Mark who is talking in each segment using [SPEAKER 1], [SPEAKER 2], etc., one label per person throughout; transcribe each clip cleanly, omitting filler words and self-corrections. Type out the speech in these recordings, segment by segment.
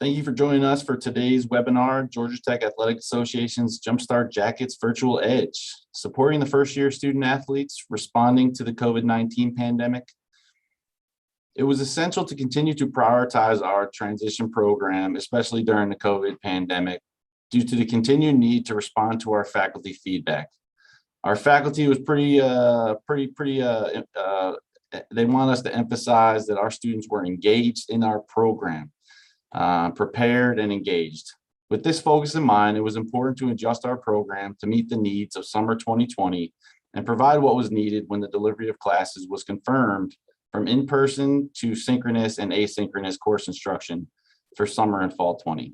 [SPEAKER 1] Thank you for joining us for today's webinar, Georgia Tech Athletic Association's JumpStart Jackets Virtual Edge, supporting the first-year student athletes responding to the COVID-19 pandemic. It was essential to continue to prioritize our transition program, especially during the COVID pandemic, due to the continued need to respond to our faculty feedback. Our faculty was they want us to emphasize that our students were engaged in our program. Prepared and engaged. With this focus in mind, it was important to adjust our program to meet the needs of summer 2020 and provide what was needed when the delivery of classes was confirmed from in-person to synchronous and asynchronous course instruction for summer and fall 20.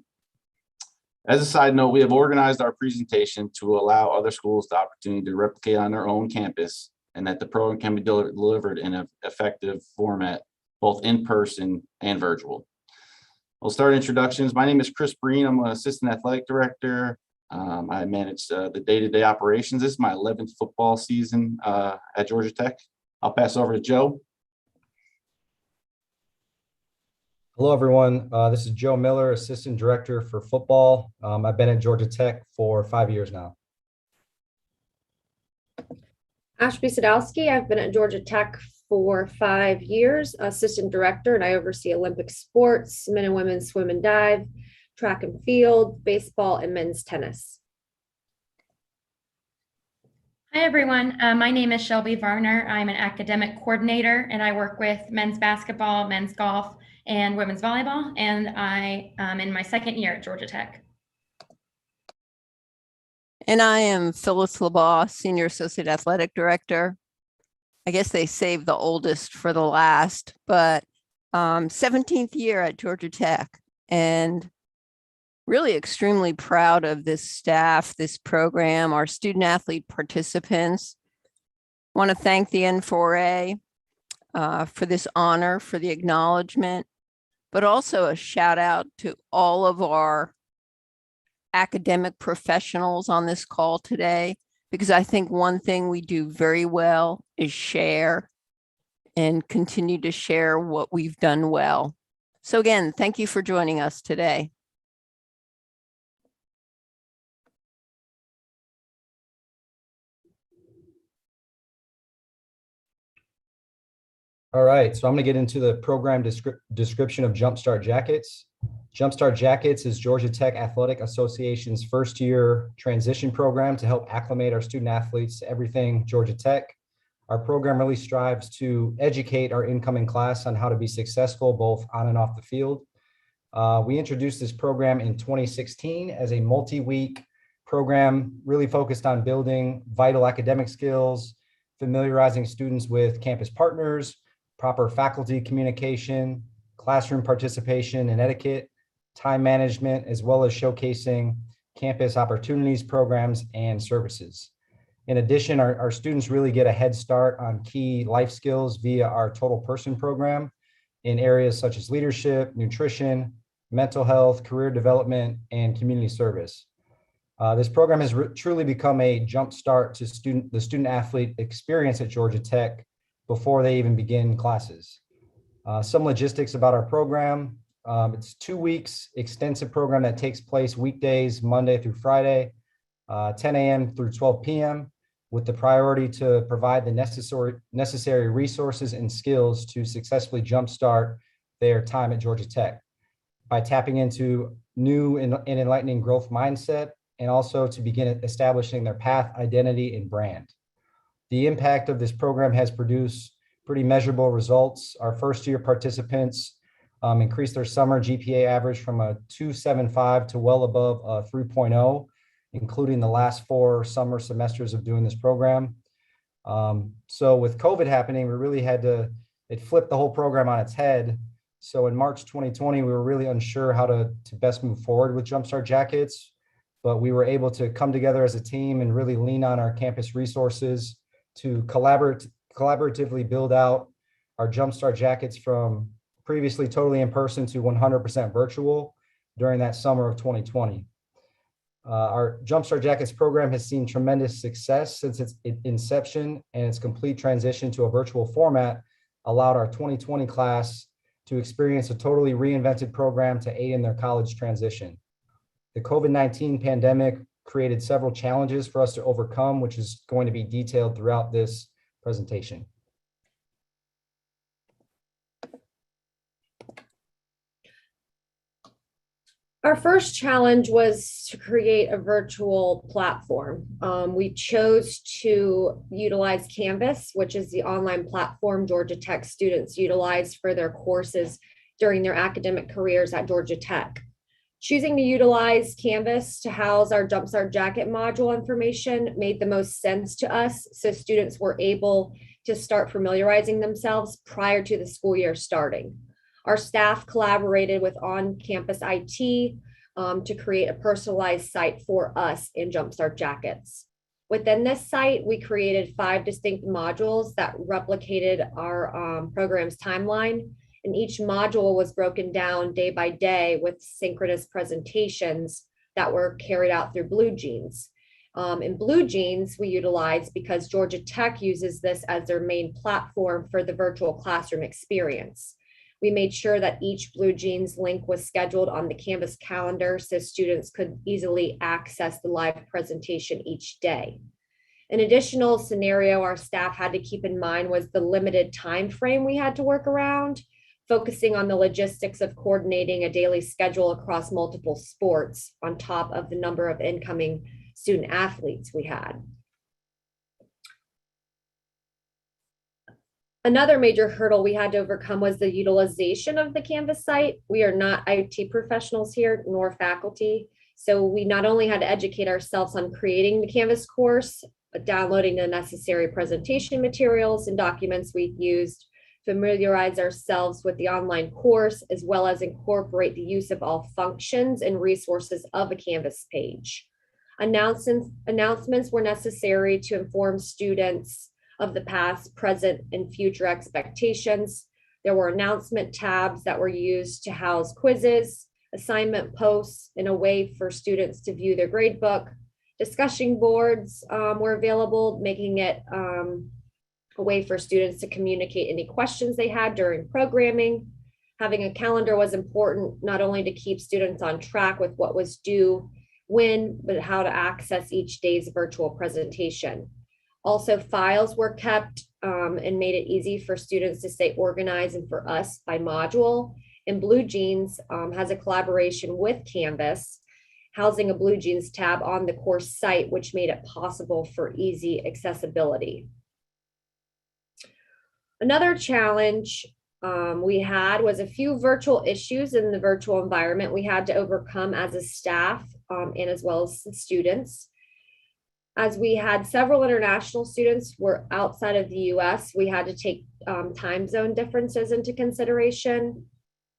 [SPEAKER 1] As a side note, we have organized our presentation to allow other schools the opportunity to replicate on their own campus and that the program can be delivered in an effective format, both in person and virtual. We'll start introductions. My name is Chris Breen. I'm an assistant athletic director. I manage the day-to-day operations. This is my 11th football season at Georgia Tech. I'll pass over to Joe.
[SPEAKER 2] Hello, everyone. This is Joe Miller, assistant director for football. I've been at Georgia Tech for 5 years now.
[SPEAKER 3] Ashby Sadowski. I've been at Georgia Tech for 5 years, assistant director, and I oversee Olympic sports, men and women's swim and dive, track and field, baseball, and men's tennis.
[SPEAKER 4] Hi, everyone. My name is Shelby Varner. I'm an academic coordinator, and I work with men's basketball, men's golf, and women's volleyball, and I am in my second year at Georgia Tech.
[SPEAKER 5] And I am Phyllis LeBaugh, Senior Associate Athletic Director. I guess they saved the oldest for the last, but 17th year at Georgia Tech, and really extremely proud of this staff, this program, our student athlete participants. I want to thank the N4A for this honor, for the acknowledgement, but also a shout out to all of our academic professionals on this call today, because I think one thing we do very well is share and continue to share what we've done well. So again, thank you for joining us today.
[SPEAKER 2] All right, so I'm going to get into the program description of JumpStart Jackets. JumpStart Jackets is Georgia Tech Athletic Association's first-year transition program to help acclimate our student athletes to everything Georgia Tech. Our program really strives to educate our incoming class on how to be successful both on and off the field. We introduced this program in 2016 as a multi-week program really focused on building vital academic skills, familiarizing students with campus partners, proper faculty communication, classroom participation and etiquette, time management, as well as showcasing campus opportunities, programs, and services. In addition, our students really get a head start on key life skills via our Total Person program in areas such as leadership, nutrition, mental health, career development, and community service. This program has truly become a jump start to the student athlete experience at Georgia Tech before they even begin classes. Some logistics about our program. It's 2 weeks extensive program that takes place weekdays, Monday through Friday, 10 a.m. through 12 p.m. with the priority to provide the necessary resources and skills to successfully jumpstart their time at Georgia Tech by tapping into new and enlightening growth mindset, and also to begin establishing their path, identity, and brand. The impact of this program has produced pretty measurable results. Our first-year participants increased their summer GPA average from a 2.75 to well above a 3.0, including the last 4 summer semesters of doing this program. So with COVID happening, we really it flipped the whole program on its head. So in March 2020, we were really unsure how to best move forward with JumpStart Jackets, but we were able to come together as a team and really lean on our campus resources to collaboratively build out our JumpStart Jackets from previously totally in person to 100% virtual during that summer of 2020. Our JumpStart Jackets program has seen tremendous success since its inception, and its complete transition to a virtual format allowed our 2020 class to experience a totally reinvented program to aid in their college transition. The COVID-19 pandemic created several challenges for us to overcome, which is going to be detailed throughout this presentation.
[SPEAKER 3] Our first challenge was to create a virtual platform. We chose to utilize Canvas, which is the online platform Georgia Tech students utilize for their courses during their academic careers at Georgia Tech. Choosing to utilize Canvas to house our JumpStart jacket module information made the most sense to us, so students were able to start familiarizing themselves prior to the school year starting. Our staff collaborated with on-campus IT to create a personalized site for us in JumpStart Jackets. Within this site, we created 5 distinct modules that replicated our program's timeline, and each module was broken down day by day with synchronous presentations that were carried out through Blue Jeans. In Blue Jeans, we utilize because Georgia Tech uses this as their main platform for the virtual classroom experience. We made sure that each Blue Jeans link was scheduled on the Canvas calendar so students could easily access the live presentation each day. An additional scenario our staff had to keep in mind was the limited time frame we had to work around, focusing on the logistics of coordinating a daily schedule across multiple sports on top of the number of incoming student athletes we had. Another major hurdle we had to overcome was the utilization of the Canvas site. We are not IT professionals here, nor faculty. So we not only had to educate ourselves on creating the Canvas course, but downloading the necessary presentation materials and documents we used, familiarize ourselves with the online course, as well as incorporate the use of all functions and resources of a Canvas page. Announcements were necessary to inform students of the past, present, and future expectations. There were announcement tabs that were used to house quizzes, assignment posts, and a way for students to view their gradebook. Discussion boards were available, making it a way for students to communicate any questions they had during programming. Having a calendar was important, not only to keep students on track with what was due when, but how to access each day's virtual presentation. Also, files were kept and made it easy for students to stay organized and for us by module. And Blue Jeans has a collaboration with Canvas, housing a Blue Jeans tab on the course site, which made it possible for easy accessibility. Another challenge we had was a few virtual issues in the virtual environment we had to overcome as a staff and as well as the students. As we had several international students were outside of the US, we had to take time zone differences into consideration.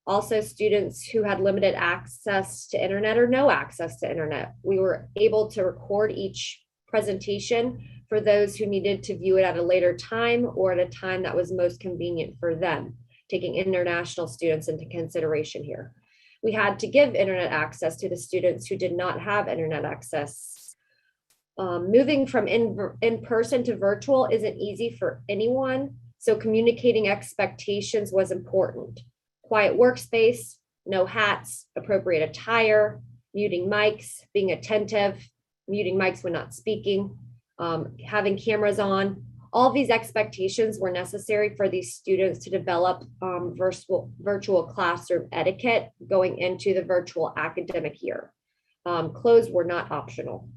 [SPEAKER 3] Also, students who had limited access to internet or no access to internet, we were able to record each presentation for those who needed to view it at a later time or at a time that was most convenient for them, taking international students into consideration here. We had to give internet access to the students who did not have internet access. Moving from in person to virtual isn't easy for anyone, so communicating expectations was important. Quiet workspace, no hats, appropriate attire, muting mics, being attentive, muting mics when not speaking, having cameras on. All these expectations were necessary for these students to develop virtual classroom etiquette going into the virtual academic year. Clothes were not optional.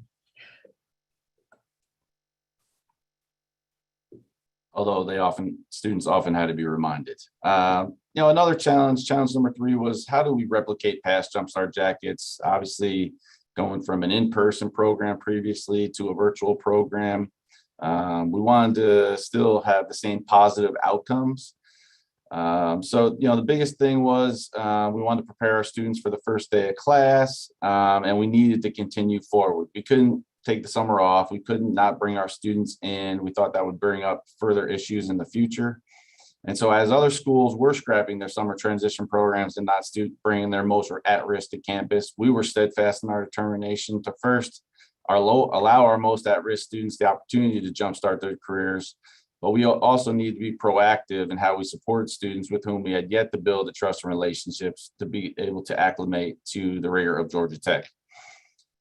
[SPEAKER 1] Although students often had to be reminded. Another challenge number 3 was how do we replicate past JumpStart jackets? Obviously, going from an in-person program previously to a virtual program, we wanted to still have the same positive outcomes. The biggest thing was we wanted to prepare our students for the first day of class, and we needed to continue forward. We couldn't take the summer off. We couldn't not bring our students in. We thought that would bring up further issues in the future. And so as other schools were scrapping their summer transition programs and not bringing their most at-risk to campus, we were steadfast in our determination to first allow our most at-risk students the opportunity to jumpstart their careers, but we also need to be proactive in how we support students with whom we had yet to build a trust and relationships to be able to acclimate to the rigor of Georgia Tech.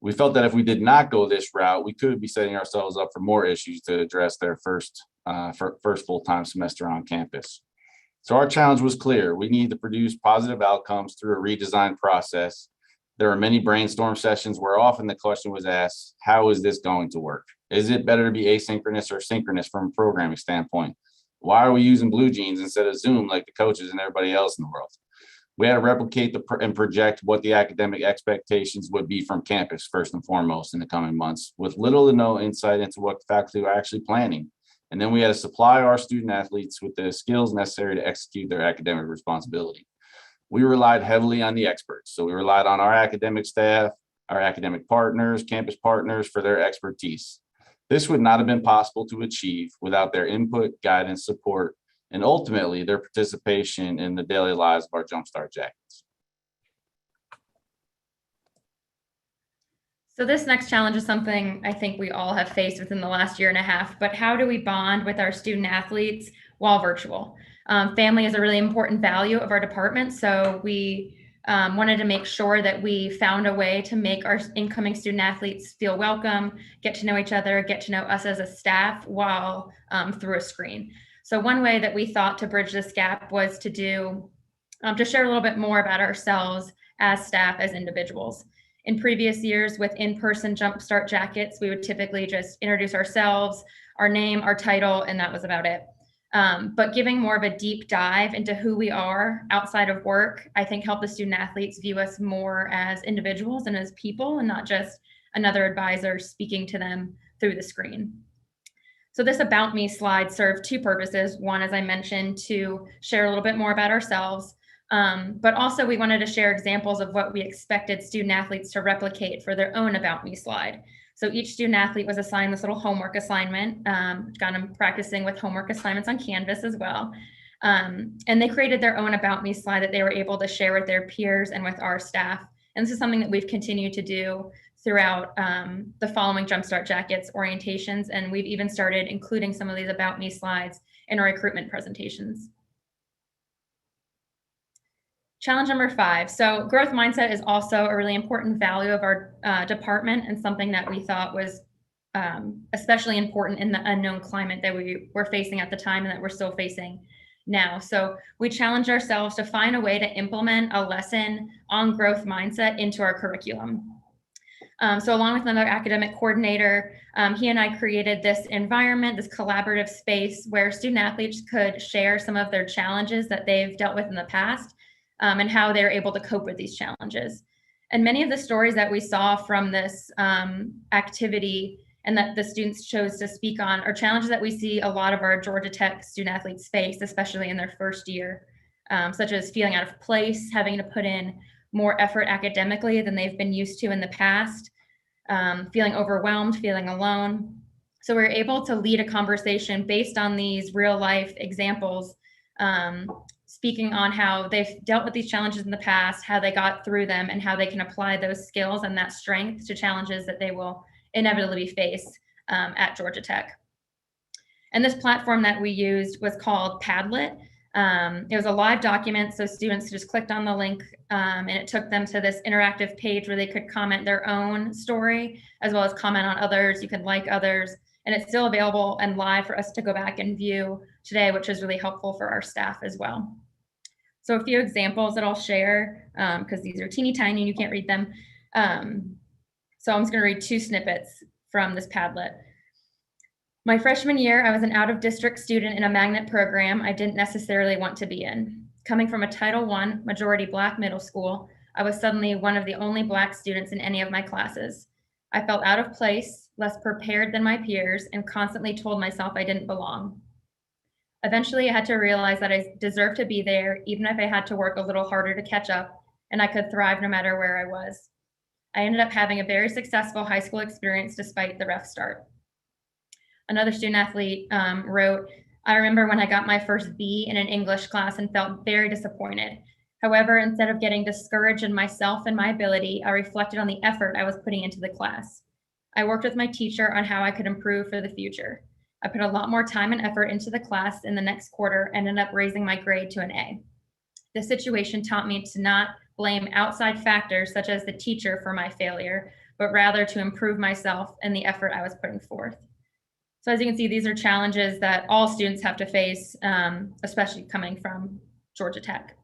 [SPEAKER 1] We felt that if we did not go this route, we could be setting ourselves up for more issues to address their first full-time semester on campus. So our challenge was clear. We need to produce positive outcomes through a redesigned process. There were many brainstorm sessions where often the question was asked, how is this going to work? Is it better to be asynchronous or synchronous from a programming standpoint? Why are we using Blue Jeans instead of Zoom like the coaches and everybody else in the world? We had to replicate and project what the academic expectations would be from campus first and foremost in the coming months, with little to no insight into what the faculty were actually planning. And then we had to supply our student athletes with the skills necessary to execute their academic responsibility. We relied heavily on the experts. So we relied on our academic staff, our academic partners, campus partners for their expertise. This would not have been possible to achieve without their input, guidance, support, and ultimately their participation in the daily lives of our JumpStart Jackets.
[SPEAKER 4] So this next challenge is something I think we all have faced within the last year and a half, but how do we bond with our student athletes while virtual? Family is a really important value of our department, so we wanted to make sure that we found a way to make our incoming student athletes feel welcome, get to know each other, get to know us as a staff while through a screen. So one way that we thought to bridge this gap was to share a little bit more about ourselves as staff, as individuals. In previous years with in-person JumpStart Jackets, we would typically just introduce ourselves, our name, our title, and that was about it. But giving more of a deep dive into who we are outside of work, I think helped the student athletes view us more as individuals and as people and not just another advisor speaking to them through the screen. So this About Me slide served two purposes. One, as I mentioned, to share a little bit more about ourselves, but also we wanted to share examples of what we expected student athletes to replicate for their own About Me slide. So each student athlete was assigned this little homework assignment, got them practicing with homework assignments on Canvas as well. And they created their own About Me slide that they were able to share with their peers and with our staff. And this is something that we've continued to do throughout the following JumpStart Jackets orientations. And we've even started including some of these About Me slides in our recruitment presentations. Challenge number 5. So growth mindset is also a really important value of our department and something that we thought was especially important in the unknown climate that we were facing at the time and that we're still facing now. So we challenged ourselves to find a way to implement a lesson on growth mindset into our curriculum. So along with another academic coordinator, he and I created this environment, this collaborative space where student athletes could share some of their challenges that they've dealt with in the past and how they're able to cope with these challenges. And many of the stories that we saw from this activity and that the students chose to speak on are challenges that we see a lot of our Georgia Tech student athletes face, especially in their first year, such as feeling out of place, having to put in more effort academically than they've been used to in the past, feeling overwhelmed, feeling alone. So we're able to lead a conversation based on these real life examples, speaking on how they've dealt with these challenges in the past, how they got through them, and how they can apply those skills and that strength to challenges that they will inevitably face at Georgia Tech. And this platform that we used was called Padlet. It was a live document, so students just clicked on the link and it took them to this interactive page where they could comment their own story, as well as comment on others. You can like others, and it's still available and live for us to go back and view today, which is really helpful for our staff as well. So a few examples that I'll share, because these are teeny tiny and you can't read them. So I'm just going to read 2 snippets from this Padlet. My freshman year, I was an out-of-district student in a magnet program I didn't necessarily want to be in. Coming from a Title I majority Black middle school, I was suddenly one of the only Black students in any of my classes. I felt out of place, less prepared than my peers, and constantly told myself I didn't belong. Eventually, I had to realize that I deserved to be there, even if I had to work a little harder to catch up, and I could thrive no matter where I was. I ended up having a very successful high school experience despite the rough start. Another student athlete wrote, I remember when I got my first B in an English class and felt very disappointed. However, instead of getting discouraged in myself and my ability, I reflected on the effort I was putting into the class. I worked with my teacher on how I could improve for the future. I put a lot more time and effort into the class in the next quarter, and ended up raising my grade to an A. This situation taught me to not blame outside factors such as the teacher for my failure, but rather to improve myself and the effort I was putting forth. So as you can see, these are challenges that all students have to face, especially coming from Georgia Tech.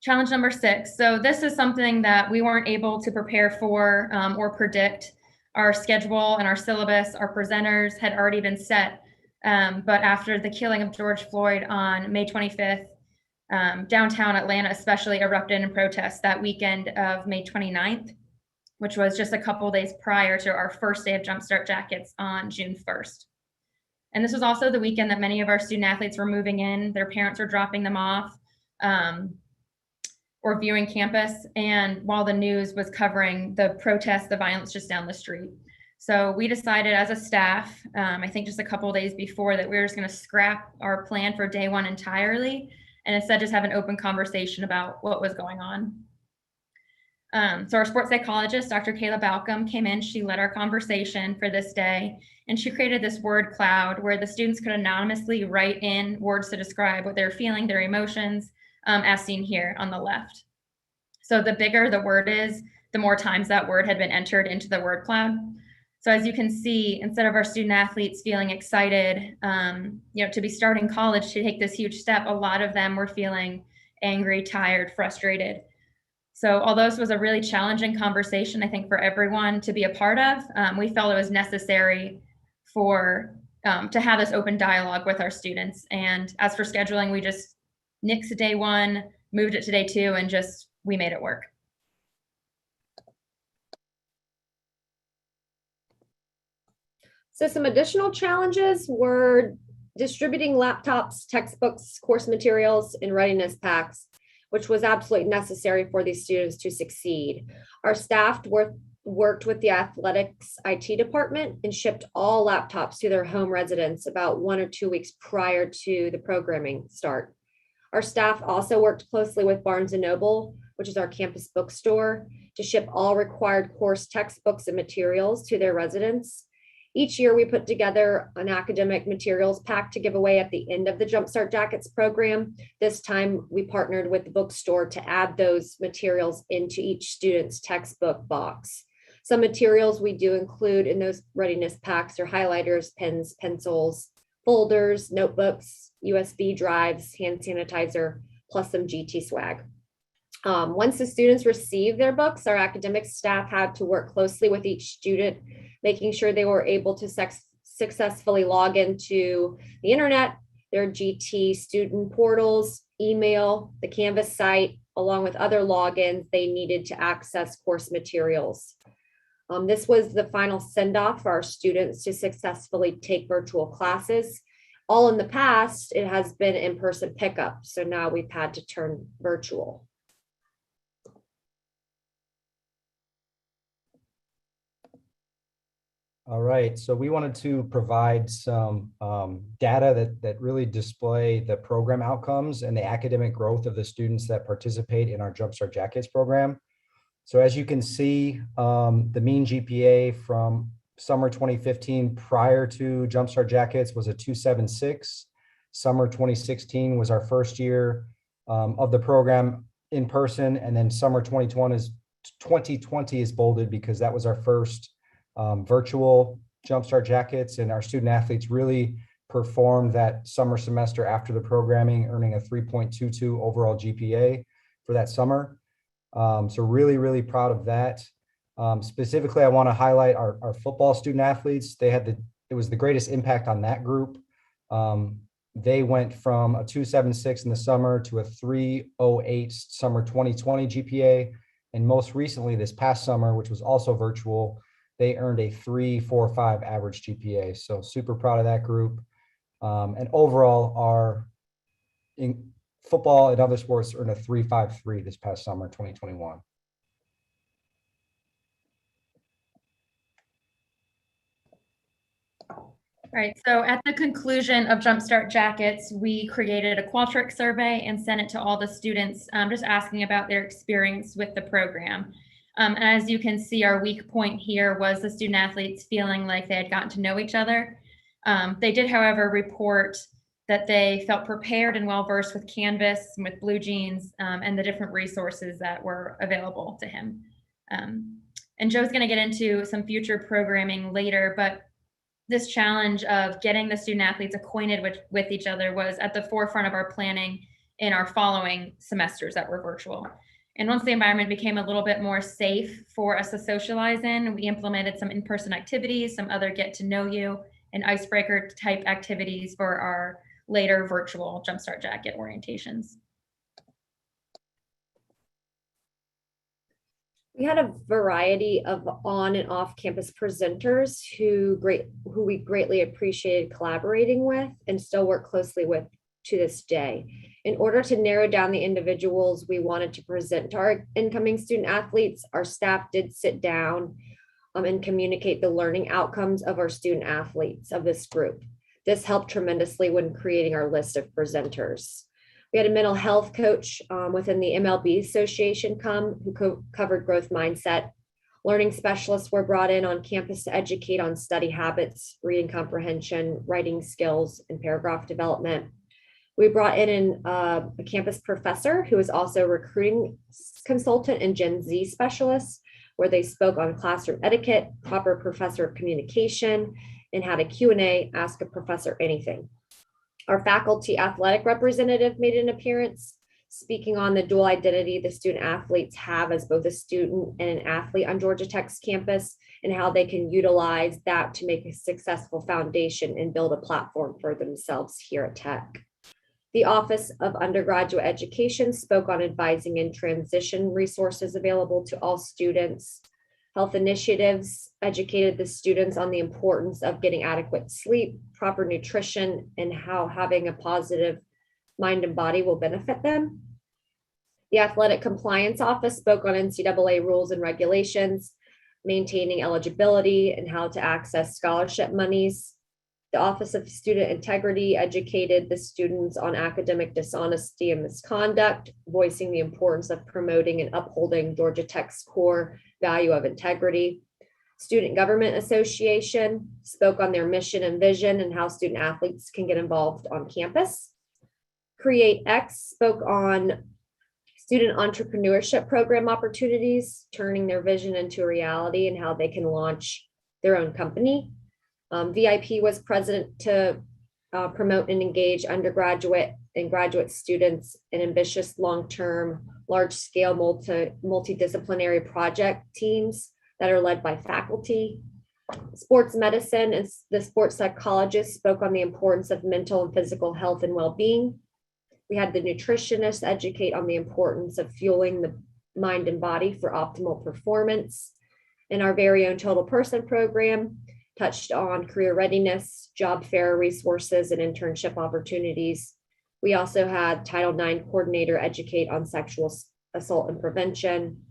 [SPEAKER 4] Challenge number 6. So this is something that we weren't able to prepare for or predict. Our schedule and our syllabus, our presenters had already been set. But after the killing of George Floyd on May 25th, downtown Atlanta especially erupted in protest that weekend of May 29th, which was just a couple days prior to our first day of JumpStart Jackets on June 1st. And this was also the weekend that many of our student athletes were moving in. Their parents were dropping them off or viewing campus. And while the news was covering the protests, the violence just down the street. So we decided as a staff, I think just a couple of days before, that we were just going to scrap our plan for day one entirely and instead just have an open conversation about what was going on. So our sports psychologist, Dr. Kayla Balcom, came in. She led our conversation for this day, and she created this word cloud where the students could anonymously write in words to describe what they're feeling, their emotions, as seen here on the left. So the bigger the word is, the more times that word had been entered into the word cloud. So as you can see, instead of our student athletes feeling excited, to be starting college, to take this huge step, a lot of them were feeling angry, tired, frustrated. So although this was a really challenging conversation, I think for everyone to be a part of, we felt it was necessary to have this open dialogue with our students. And as for scheduling, we just nixed day one, moved it to day two, and we made it work.
[SPEAKER 3] So some additional challenges were distributing laptops, textbooks, course materials, and readiness packs, which was absolutely necessary for these students to succeed. Our staff worked with the athletics IT department and shipped all laptops to their home residence about 1 or 2 weeks prior to the programming start. Our staff also worked closely with Barnes & Noble, which is our campus bookstore, to ship all required course textbooks and materials to their residents. Each year we put together an academic materials pack to give away at the end of the JumpStart Jackets program. This time we partnered with the bookstore to add those materials into each student's textbook box. Some materials we do include in those readiness packs are highlighters, pens, pencils, folders, notebooks, USB drives, hand sanitizer, plus some GT swag. Once the students received their books, our academic staff had to work closely with each student, making sure they were able to successfully log into the internet, their GT student portals, email, the Canvas site, along with other logins they needed to access course materials. This was the final send-off for our students to successfully take virtual classes. All in the past, it has been in-person pickup, so now we've had to turn virtual.
[SPEAKER 2] All right, so we wanted to provide some data that really display the program outcomes and the academic growth of the students that participate in our JumpStart Jackets program. So as you can see, the mean GPA from summer 2015 prior to JumpStart Jackets was a 276. Summer 2016 was our first year of the program in person, and then summer 2020 is bolded because that was our first virtual JumpStart Jackets, and our student athletes really performed that summer semester after the programming, earning a 3.22 overall GPA for that summer. So really, really proud of that. Specifically, I want to highlight our football student athletes. It was the greatest impact on that group. They went from a 276 in the summer to a 308 summer 2020 GPA. And most recently, this past summer, which was also virtual, they earned a 3.45 average GPA. So super proud of that group. And overall, in football and other sports earned a 3.53 this past summer, 2021.
[SPEAKER 4] All right, so at the conclusion of JumpStart Jackets, we created a Qualtrics survey and sent it to all the students, just asking about their experience with the program. And as you can see, our weak point here was the student athletes feeling like they had gotten to know each other. They did, however, report that they felt prepared and well-versed with Canvas and with Blue Jeans and the different resources that were available to him. And Joe's going to get into some future programming later, but this challenge of getting the student athletes acquainted with each other was at the forefront of our planning in our following semesters that were virtual. And once the environment became a little bit more safe for us to socialize in, we implemented some in-person activities, some other get to know you and icebreaker type activities for our later virtual JumpStart Jacket orientations.
[SPEAKER 3] We had a variety of on and off campus presenters who we greatly appreciated collaborating with and still work closely with to this day. In order to narrow down the individuals we wanted to present to our incoming student athletes, our staff did sit down and communicate the learning outcomes of our student athletes of this group. This helped tremendously when creating our list of presenters. We had a mental health coach within the MLB Association who covered growth mindset. Learning specialists were brought in on campus to educate on study habits, reading comprehension, writing skills, and paragraph development. We brought in a campus professor who is also a recruiting consultant and Gen Z specialist, where they spoke on classroom etiquette, proper professor communication, and had a Q&A, ask a professor anything. Our faculty athletic representative made an appearance, speaking on the dual identity the student athletes have as both a student and an athlete on Georgia Tech's campus, and how they can utilize that to make a successful foundation and build a platform for themselves here at Tech. The Office of Undergraduate Education spoke on advising and transition resources available to all students. Health initiatives educated the students on the importance of getting adequate sleep, proper nutrition, and how having a positive mind and body will benefit them. The Athletic Compliance Office spoke on NCAA rules and regulations, maintaining eligibility, and how to access scholarship monies. The Office of Student Integrity educated the students on academic dishonesty and misconduct, voicing the importance of promoting and upholding Georgia Tech's core value of integrity. Student Government Association spoke on their mission and vision and how student athletes can get involved on campus. CreateX spoke on student entrepreneurship program opportunities, turning their vision into a reality and how they can launch their own company. VIP was present to promote and engage undergraduate and graduate students in ambitious long-term, large-scale multidisciplinary project teams that are led by faculty. Sports medicine and the sports psychologist spoke on the importance of mental and physical health and well-being. We had the nutritionist educate on the importance of fueling the mind and body for optimal performance. And our very own Total Person program touched on career readiness, job fair resources, and internship opportunities. We also had Title IX coordinator educate on sexual assault and prevention,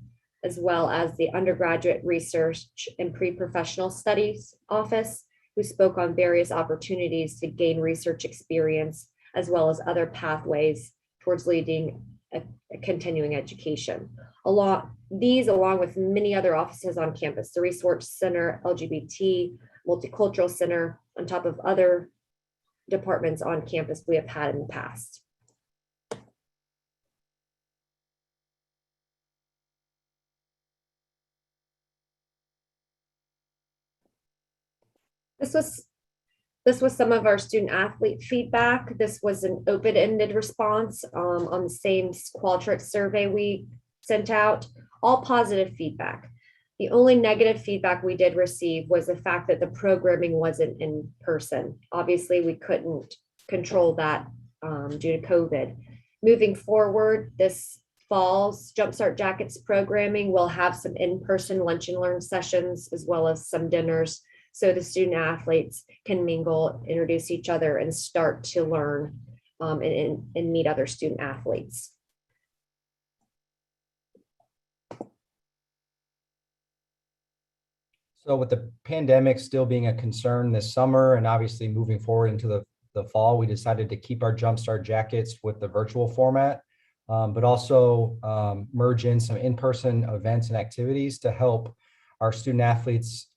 [SPEAKER 3] as well as the undergraduate research and pre-professional studies office, who spoke on various opportunities to gain research experience, as well as other pathways towards leading a continuing education. Along with many other offices on campus, the Resource Center, LGBT, Multicultural Center, on top of other departments on campus we have had in the past. This was some of our student athlete feedback. This was an open-ended response on the same Qualtrics survey we sent out, all positive feedback. The only negative feedback we did receive was the fact that the programming wasn't in person. Obviously, we couldn't control that due to COVID. Moving forward, this fall's JumpStart Jackets programming will have some in-person lunch and learn sessions, as well as some dinners, so the student athletes can mingle, introduce each other, and start to learn and meet other student athletes.
[SPEAKER 2] So with the pandemic still being a concern this summer and obviously moving forward into the fall, we decided to keep our JumpStart Jackets with the virtual format, but also merge in some in-person events and activities to help our student athletes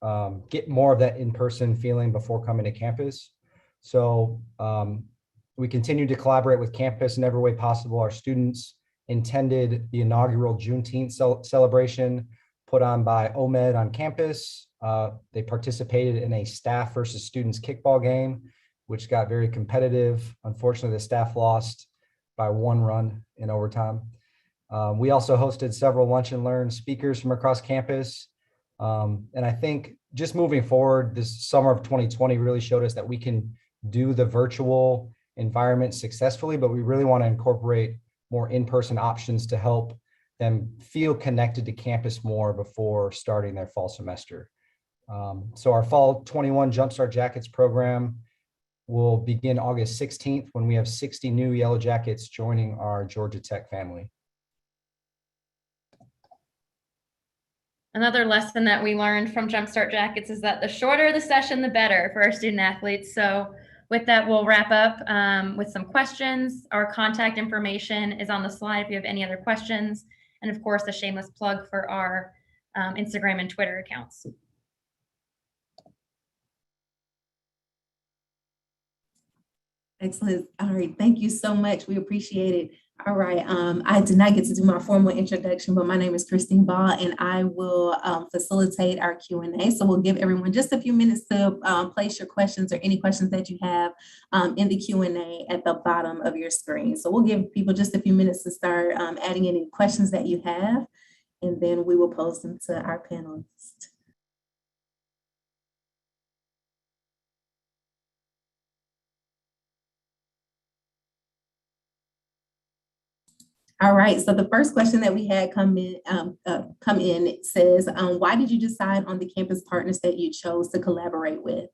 [SPEAKER 2] get more of that in-person feeling before coming to campus. So we continue to collaborate with campus in every way possible. Our students attended the inaugural Juneteenth celebration put on by OMED on campus. They participated in a staff versus students kickball game, which got very competitive. Unfortunately, the staff lost by 1 run in overtime. We also hosted several lunch and learn speakers from across campus. And I think just moving forward, this summer of 2020 really showed us that we can do the virtual environment successfully, but we really want to incorporate more in-person options to help them feel connected to campus more before starting their fall semester. So our fall 21 JumpStart Jackets program will begin August 16th when we have 60 new Yellow Jackets joining our Georgia Tech family.
[SPEAKER 4] Another lesson that we learned from JumpStart Jackets is that the shorter the session, the better for our student athletes. So with that, we'll wrap up with some questions. Our contact information is on the slide if you have any other questions. And of course, a shameless plug for our Instagram and Twitter accounts.
[SPEAKER 6] Excellent. All right. Thank you so much. We appreciate it. All right. I did not get to do my formal introduction, but my name is Christine Ball, and I will facilitate our Q&A. So we'll give everyone just a few minutes to place your questions or any questions that you have in the Q&A at the bottom of your screen. So we'll give people just a few minutes to start adding any questions that you have, and then we will pose them to our panelists. All right, so the first question that we had come in it says, why did you decide on the campus partners that you chose to collaborate with?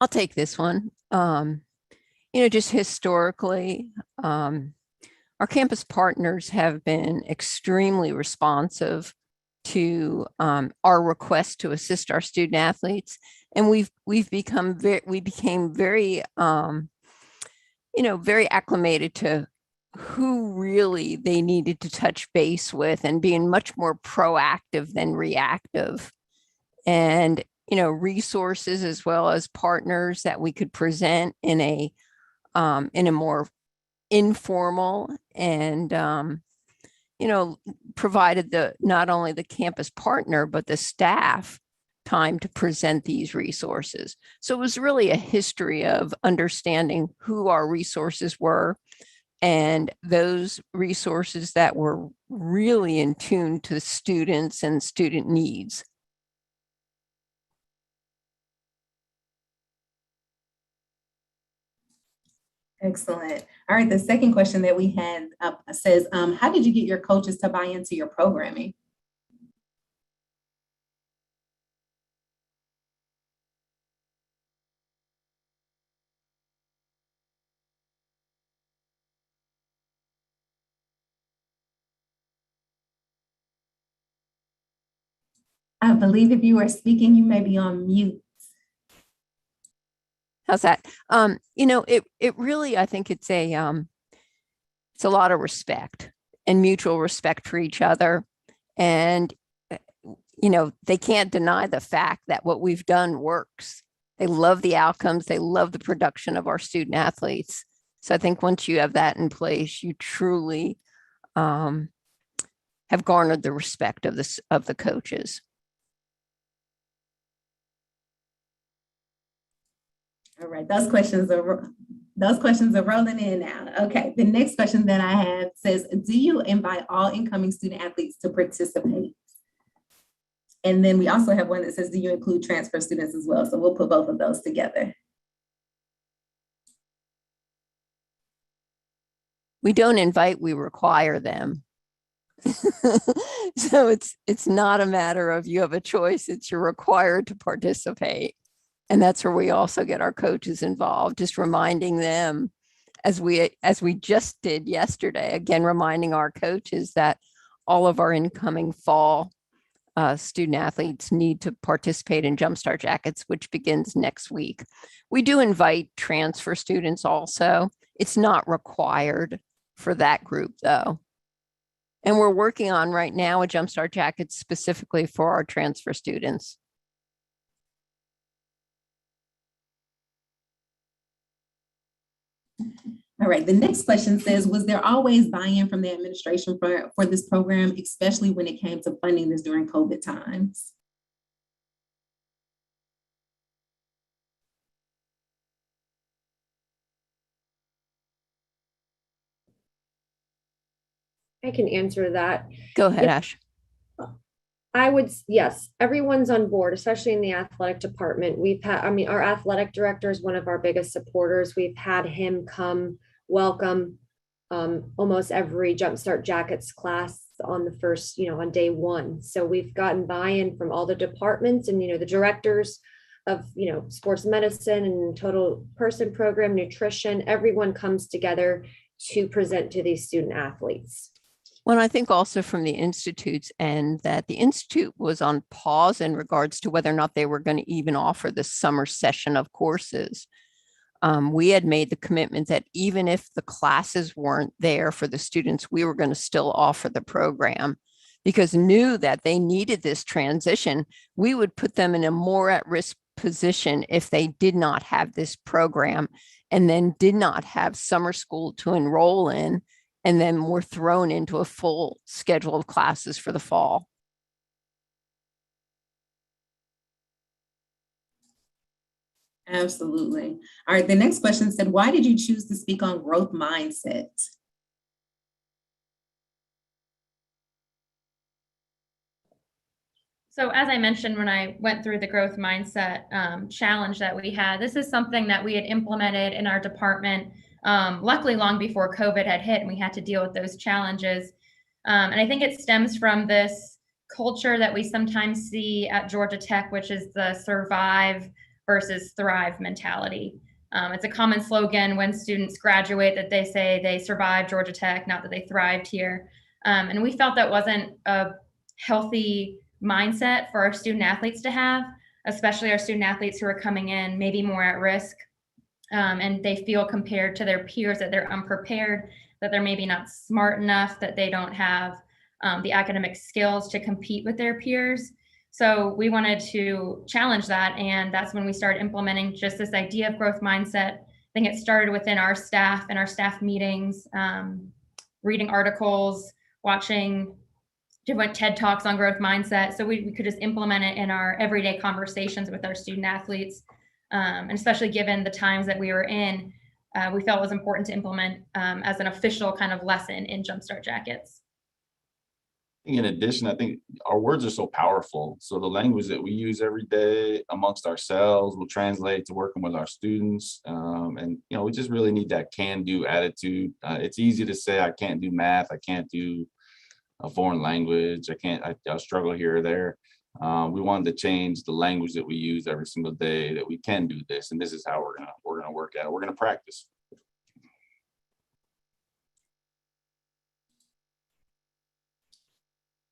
[SPEAKER 5] I'll take this one. Just historically, our campus partners have been extremely responsive to our request to assist our student athletes, and we became very very acclimated to who really they needed to touch base with, and being much more proactive than reactive, and resources as well as partners that we could present in a more informal and provided not only the campus partner, but the staff time to present these resources. So it was really a history of understanding who our resources were, and those resources that were really in tune to students and student needs.
[SPEAKER 6] Excellent. All right, the second question that we had says, how did you get your coaches to buy into your programming? I believe if you are speaking, you may be on mute.
[SPEAKER 5] How's that? It really, I think it's a lot of respect and mutual respect for each other. And, they can't deny the fact that what we've done works. They love the outcomes. They love the production of our student athletes. So I think once you have that in place, you truly have garnered the respect of the coaches.
[SPEAKER 6] All right, those questions are rolling in now. Okay, the next question that I have says, do you invite all incoming student athletes to participate? And then we also have one that says, do you include transfer students as well? So we'll put both of those together.
[SPEAKER 5] We don't invite, we require them. So it's not a matter of you have a choice, it's you're required to participate. And that's where we also get our coaches involved, just reminding them, as we just did yesterday, again, reminding our coaches that all of our incoming fall student athletes need to participate in JumpStart Jackets, which begins next week. We do invite transfer students also. It's not required for that group, though. And we're working on right now a JumpStart jacket specifically for our transfer students.
[SPEAKER 6] All right, the next question says, was there always buy-in from the administration for this program, especially when it came to funding this during COVID times?
[SPEAKER 3] I can answer that.
[SPEAKER 5] Go ahead,
[SPEAKER 3] Yeah.
[SPEAKER 5] Ash.
[SPEAKER 3] Yes, everyone's on board, especially in the athletic department. Our athletic director is one of our biggest supporters. We've had him come welcome almost every JumpStart Jackets class on the first, on day one. So we've gotten buy-in from all the departments and, the directors of, sports medicine and total person program, nutrition, everyone comes together to present to these student athletes.
[SPEAKER 5] Well, I think also from the Institute's end that the Institute was on pause in regards to whether or not they were going to even offer the summer session of courses. We had made the commitment that even if the classes weren't there for the students, we were going to still offer the program because knew that they needed this transition. We would put them in a more at-risk position if they did not have this program and then did not have summer school to enroll in, and then were thrown into a full schedule of classes for the fall.
[SPEAKER 6] Absolutely. All right, the next question said, why did you choose to speak on growth mindset?
[SPEAKER 4] So as I mentioned, when I went through the growth mindset challenge that we had, this is something that we had implemented in our department, luckily long before COVID had hit and we had to deal with those challenges. And I think it stems from this culture that we sometimes see at Georgia Tech, which is the survive versus thrive mentality. It's a common slogan when students graduate that they say they survived Georgia Tech, not that they thrived here. And we felt that wasn't a healthy mindset for our student athletes to have, especially our student athletes who are coming in maybe more at risk, and they feel compared to their peers that they're unprepared, that they're maybe not smart enough, that they don't have the academic skills to compete with their peers. So we wanted to challenge that, and that's when we started implementing just this idea of growth mindset. I think it started within our staff and our staff meetings, reading articles, watching different TED Talks on growth mindset. So we could just implement it in our everyday conversations with our student athletes. And especially given the times that we were in, we felt it was important to implement as an official kind of lesson in JumpStart Jackets.
[SPEAKER 1] In addition, I think our words are so powerful. So the language that we use every day amongst ourselves will translate to working with our students. And, we just really need that can-do attitude. It's easy to say, I can't do math. I can't do a foreign language. I'll struggle here or there. We wanted to change the language that we use every single day, that we can do this. And this is how we're gonna work at it. We're gonna practice.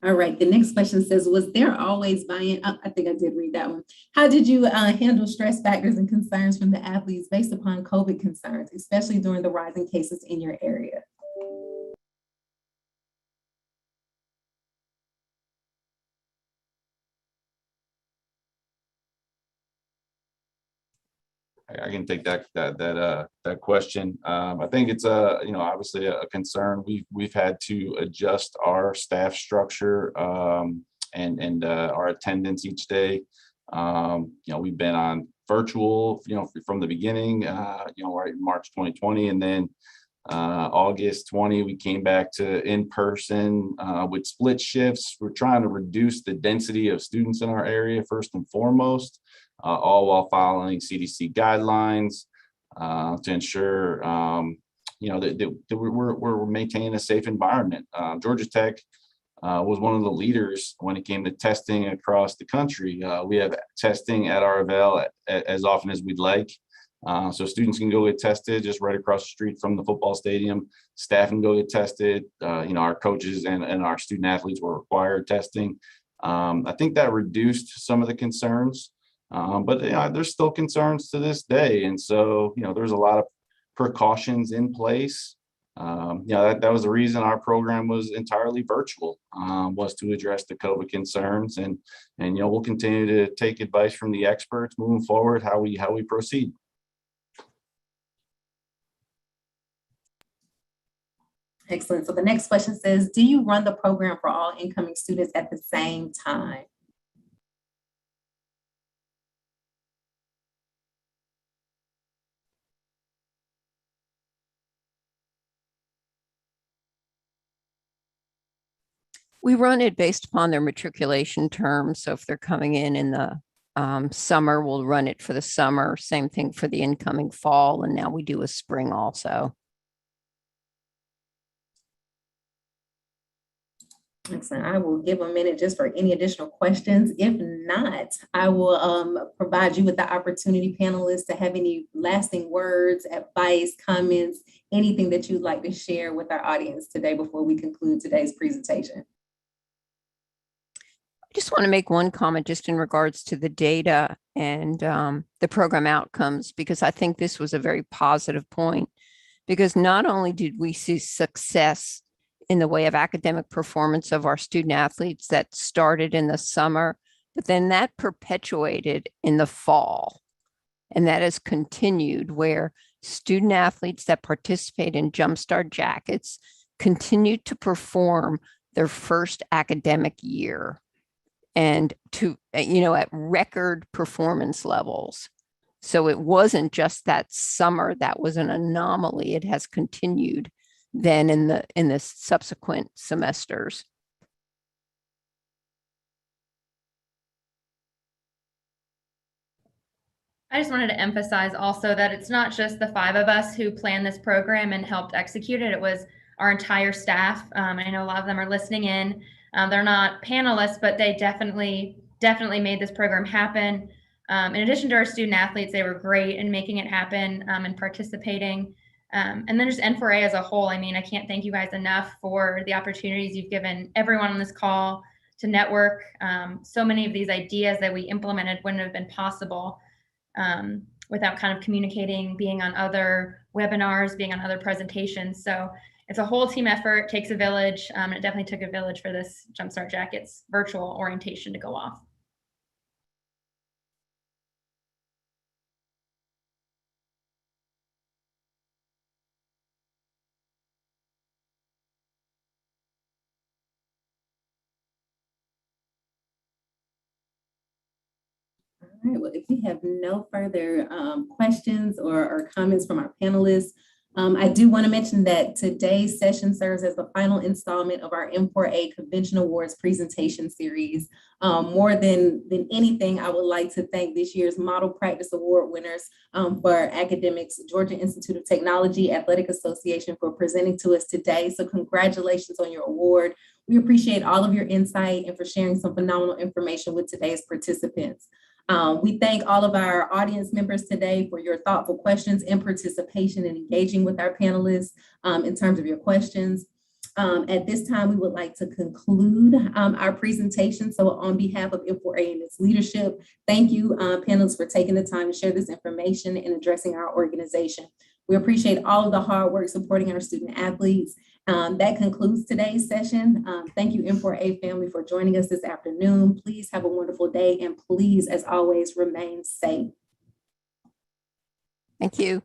[SPEAKER 6] All right, the next question says, was there always buy-in? I think I did read that one. How did you handle stress factors and concerns from the athletes based upon COVID concerns, especially during the rising cases in your area?
[SPEAKER 1] I can take that question. I think it's obviously a concern. We've had to adjust our staff structure and our attendance each day. We've been on virtual, from the beginning, right in March 2020, and then August 20, we came back to in person with split shifts. We're trying to reduce the density of students in our area first and foremost. All while following CDC guidelines to ensure, that we're maintaining a safe environment. Georgia Tech was one of the leaders when it came to testing across the country. We have testing at our Avell as often as we'd like. So students can go get tested just right across the street from the football stadium. Staff can go get tested. Our coaches and our student athletes were required testing. I think that reduced some of the concerns. But there's still concerns to this day. And so, there's a lot of precautions in place That was the reason our program was entirely virtual, was to address the COVID concerns, and we'll continue to take advice from the experts moving forward, how we proceed.
[SPEAKER 6] Excellent. So the next question says, do you run the program for all incoming students at the same time?
[SPEAKER 5] We run it based upon their matriculation terms. So if they're coming in the summer, we'll run it for the summer. Same thing for the incoming fall. And now we do a spring also.
[SPEAKER 6] Excellent. I will give a minute just for any additional questions. If not, I will provide you with the opportunity, panelists, to have any lasting words, advice, comments, anything that you'd like to share with our audience today before we conclude today's presentation.
[SPEAKER 5] I just want to make one comment just in regards to the data and the program outcomes, because I think this was a very positive point, because not only did we see success in the way of academic performance of our student athletes that started in the summer, but then that perpetuated in the fall. And that has continued, where student athletes that participate in JumpStart Jackets continued to perform their first academic year, and to, at record performance levels. So it wasn't just that summer that was an anomaly. It has continued then in the subsequent semesters.
[SPEAKER 4] I just wanted to emphasize also that it's not just the 5 of us who planned this program and helped execute it. It was our entire staff. I know a lot of them are listening in. They're not panelists, but they definitely made this program happen. In addition to our student athletes, they were great in making it happen and participating. And then just N4A as a whole. I mean, I can't thank you guys enough for the opportunities you've given everyone on this call to network. So many of these ideas that we implemented wouldn't have been possible without kind of communicating, being on other webinars, being on other presentations. So it's a whole team effort, it takes a village. It definitely took a village for this JumpStart Jackets virtual orientation to go off.
[SPEAKER 6] All right, well, if we have no further questions or comments from our panelists, I do want to mention that today's session serves as the final installment of our M4A Convention Awards presentation series. More than anything, I would like to thank this year's Model Practice Award winners for academics, Georgia Institute of Technology Athletic Association, for presenting to us today. So congratulations on your award. We appreciate all of your insight and for sharing some phenomenal information with today's participants. We thank all of our audience members today for your thoughtful questions and participation in engaging with our panelists in terms of your questions. At this time, we would like to conclude our presentation. So on behalf of M4A and its leadership, thank you, panelists, for taking the time to share this information and addressing our organization. We appreciate all of the hard work supporting our student athletes. That concludes today's session. Thank you, M4A family, for joining us this afternoon. Please have a wonderful day, and please, as always, remain safe.
[SPEAKER 5] Thank you.